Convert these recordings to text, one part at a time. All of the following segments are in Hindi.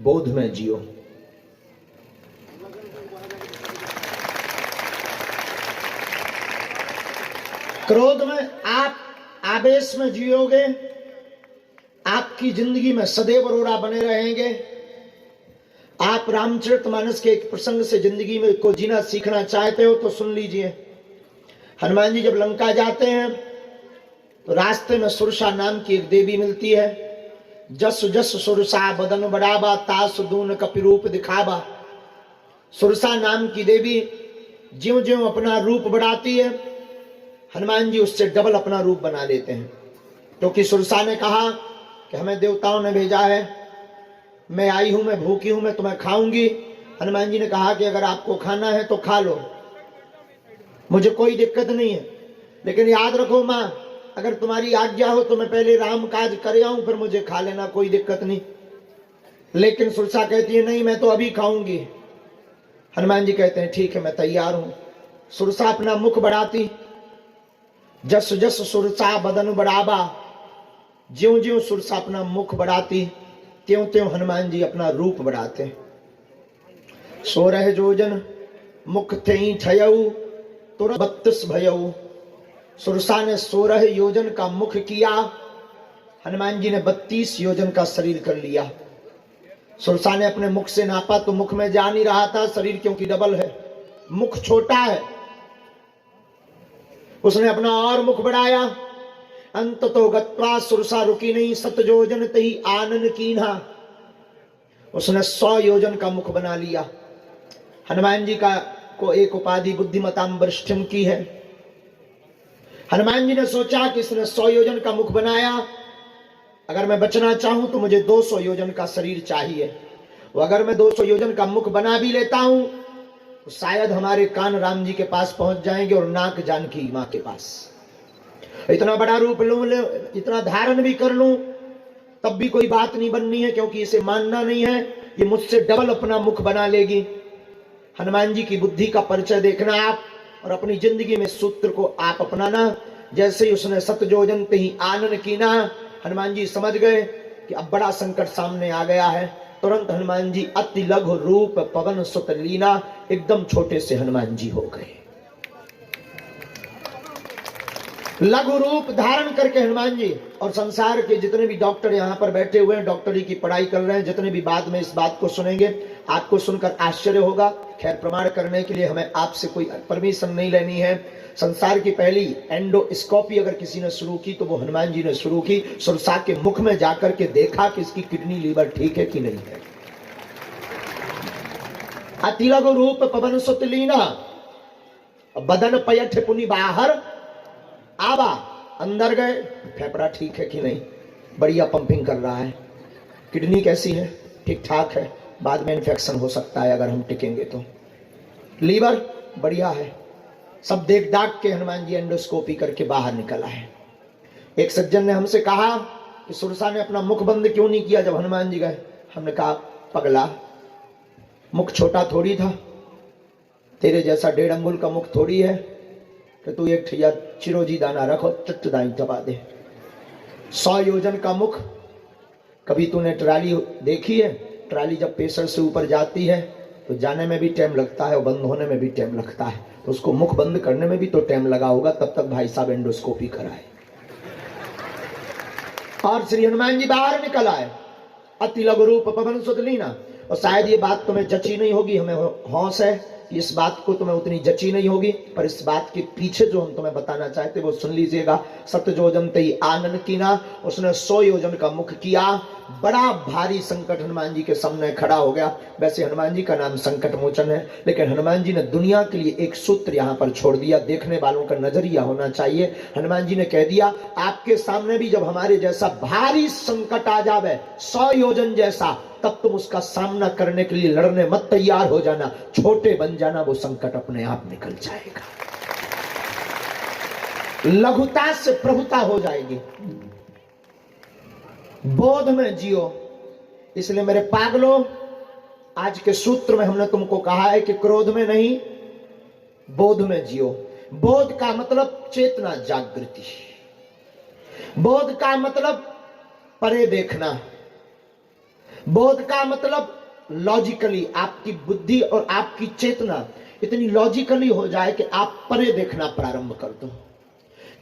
बोध में जियो। क्रोध में आप आवेश में जियोगे, आपकी जिंदगी में सदैव अरोड़ा बने रहेंगे। आप रामचरितमानस के एक प्रसंग से जिंदगी में को जीना सीखना चाहते हो तो सुन लीजिए। हनुमान जी जब लंका जाते हैं तो रास्ते में सुरसा नाम की एक देवी मिलती है। जस जस सुरसा बदन बढ़ावा, तास दून कपिरूप दिखावा। सुरसा नाम की देवी ज्यों ज्यों अपना रूप बढ़ाती है, हनुमान जी उससे डबल अपना रूप बना लेते हैं। क्योंकि सुरसा ने कहा कि हमें देवताओं ने भेजा है, मैं आई हूं, मैं भूखी हूं, मैं तुम्हें खाऊंगी। हनुमान जी ने कहा कि अगर आपको खाना है तो खा लो, मुझे कोई दिक्कत नहीं है, लेकिन याद रखो मां, अगर तुम्हारी आज्ञा हो तो मैं पहले राम काज कर आऊं, फिर मुझे खा लेना, कोई दिक्कत नहीं। लेकिन सुरसा कहती है नहीं, मैं तो अभी खाऊंगी। हनुमान जी कहते हैं ठीक है, मैं तैयार हूं। सुरसा अपना मुख बढ़ाती, जस जस सुरसा बदन बढ़ावा, ज्यों ज्यों सुरसा अपना मुख बढ़ाती त्यों त्यों हनुमान जी अपना रूप बढ़ाते। 16 योजन मुख थे ठयऊ, तुरंत 32 भयऊ। सुरसा ने 16 योजन का मुख किया, हनुमान जी ने 32 योजन का शरीर कर लिया। सुरसा ने अपने मुख से नापा तो मुख में जा नहीं रहा था, शरीर क्योंकि डबल है, मुख छोटा है। उसने अपना और मुख बढ़ाया, अंत तो गत्वा सुरसा रुकी नहीं, 7 योजन तही आनन कीन्हा। उसने 100 योजन का मुख बना लिया। हनुमान जी का को एक उपाधि बुद्धिमताम वरिष्ठम की है। हनुमान जी ने सोचा कि इसने 100 योजन का मुख बनाया, अगर मैं बचना चाहूं तो मुझे 200 योजन का शरीर चाहिए। वो अगर मैं 200 योजन का मुख बना भी लेता हूं तो शायद हमारे कान राम जी के पास पहुंच जाएंगे और नाक जानकी मां के पास। इतना बड़ा रूप लूं, इतना धारण भी कर लूं, तब भी कोई बात नहीं बननी है, क्योंकि इसे मानना नहीं है, ये मुझसे डबल अपना मुख बना लेगी। हनुमान जी की बुद्धि का परिचय देखना आप, और अपनी जिंदगी में सूत्र को आप अपनाना। जैसे ही उसने 7 योजन ते ही आनन कीना, हनुमान जी समझ गए कि अब बड़ा संकट सामने आ गया है। तुरंत हनुमान जी अति लघु रूप पवन सुत लीना, एकदम छोटे से हनुमान जी हो गए। लघु रूप धारण करके हनुमान जी, और संसार के जितने भी डॉक्टर यहाँ पर बैठे हुए हैं, डॉक्टरी की पढ़ाई कर रहे हैं, जितने भी बाद में इस बात को सुनेंगे, आपको सुनकर आश्चर्य होगा। खैर, प्रमाण करने के लिए हमें आपसे कोई परमिशन नहीं लेनी है। संसार की पहली एंडोस्कोपी अगर किसी ने शुरू की तो वो हनुमान जी ने शुरू की। सुरसा के मुख में जाकर के देखा कि इसकी किडनी लीवर ठीक है कि नहीं है। अति लघु रूप पवन सुत लीना, बदन पयठ पुनि बाहर आवा। अंदर गए, फेफड़ा ठीक है कि नहीं, बढ़िया पंपिंग कर रहा है, किडनी कैसी है, ठीक ठाक है, बाद में इन्फेक्शन हो सकता है अगर हम टिकेंगे तो, लीवर बढ़िया है, सब देख दाख के हनुमान जी एंडोस्कोपी करके बाहर निकल आए। एक सज्जन ने हमसे कहा कि सुरसा ने अपना मुख बंद क्यों नहीं किया जब हनुमान जी गए। हमने कहा पगला, मुख छोटा थोड़ी था, तेरे जैसा 1.5 अंगुल का मुख थोड़ी है कि तू एक ठिया चिरोजी दाना रखो चट दाई दबा दे। 100 योजन का मुख। कभी तूने ट्राली देखी है? ट्राली जब प्रेशर से ऊपर जाती है तो जाने में भी टाइम लगता है और बंद होने में भी टाइम लगता है, तो उसको मुख बंद करने में भी तो टाइम लगा होगा, तब तक भाई साहब एंडोस्कोपी कराए। और श्री हनुमान जी बाहर निकल आए, अति लघु रूप पवन सुत लीना। और शायद ये बात तुम्हें जची नहीं होगी, हमें होश है इस बात को तुम्हें उतनी जची नहीं होगी, पर इस बात के पीछे जो हम तुम्हें बताना चाहते वो सुन लीजिएगा। 7 योजन ते आनन कीना, उसने 100 योजन का मुख किया। बड़ा भारी संकट हनुमान जी के सामने खड़ा हो गया। वैसे हनुमान जी का नाम संकट मोचन है, लेकिन हनुमान जी ने दुनिया के लिए एक सूत्र यहाँ पर छोड़ दिया, देखने वालों का नजरिया होना चाहिए। हनुमान जी ने कह दिया, आपके सामने भी जब हमारे जैसा भारी संकट आ जावे, 100 योजन जैसा, तब तुम उसका सामना करने के लिए लड़ने मत तैयार हो जाना, छोटे बन जाना, वो संकट अपने आप निकल जाएगा। लघुता से प्रभुता हो जाएगी। बोध में जियो। इसलिए मेरे पागलों, आज के सूत्र में हमने तुमको कहा है कि क्रोध में नहीं, बोध में जियो। बोध का मतलब चेतना जागृति, बोध का मतलब परे देखना, बोध का मतलब लॉजिकली, आपकी बुद्धि और आपकी चेतना इतनी लॉजिकली हो जाए कि आप परे देखना प्रारंभ कर दो।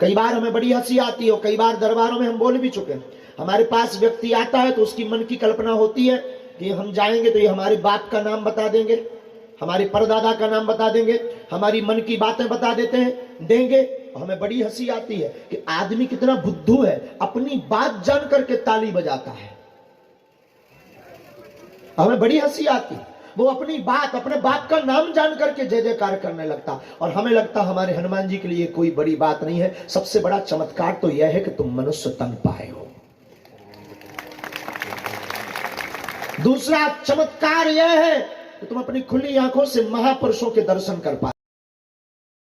कई बार हमें बड़ी हंसी आती है, कई बार दरबारों में हम बोल भी चुके हैं, हमारे पास व्यक्ति आता है तो उसकी मन की कल्पना होती है कि हम जाएंगे तो ये हमारे बाप का नाम बता देंगे, हमारे परदादा का नाम बता देंगे, हमारी मन की बातें बता देंगे। हमें बड़ी हंसी आती है कि आदमी कितना बुद्धू है, अपनी बात जान करके ताली बजाता है। हमें बड़ी हंसी आती, वो अपनी बात, अपने बाप का नाम जान करके जय जयकार करने लगता, और हमें लगता हमारे हनुमान जी के लिए कोई बड़ी बात नहीं है। सबसे बड़ा चमत्कार तो यह है कि तुम मनुष्य तन पाए हो। दूसरा चमत्कार यह है कि तुम अपनी खुली आंखों से महापुरुषों के दर्शन कर पाए।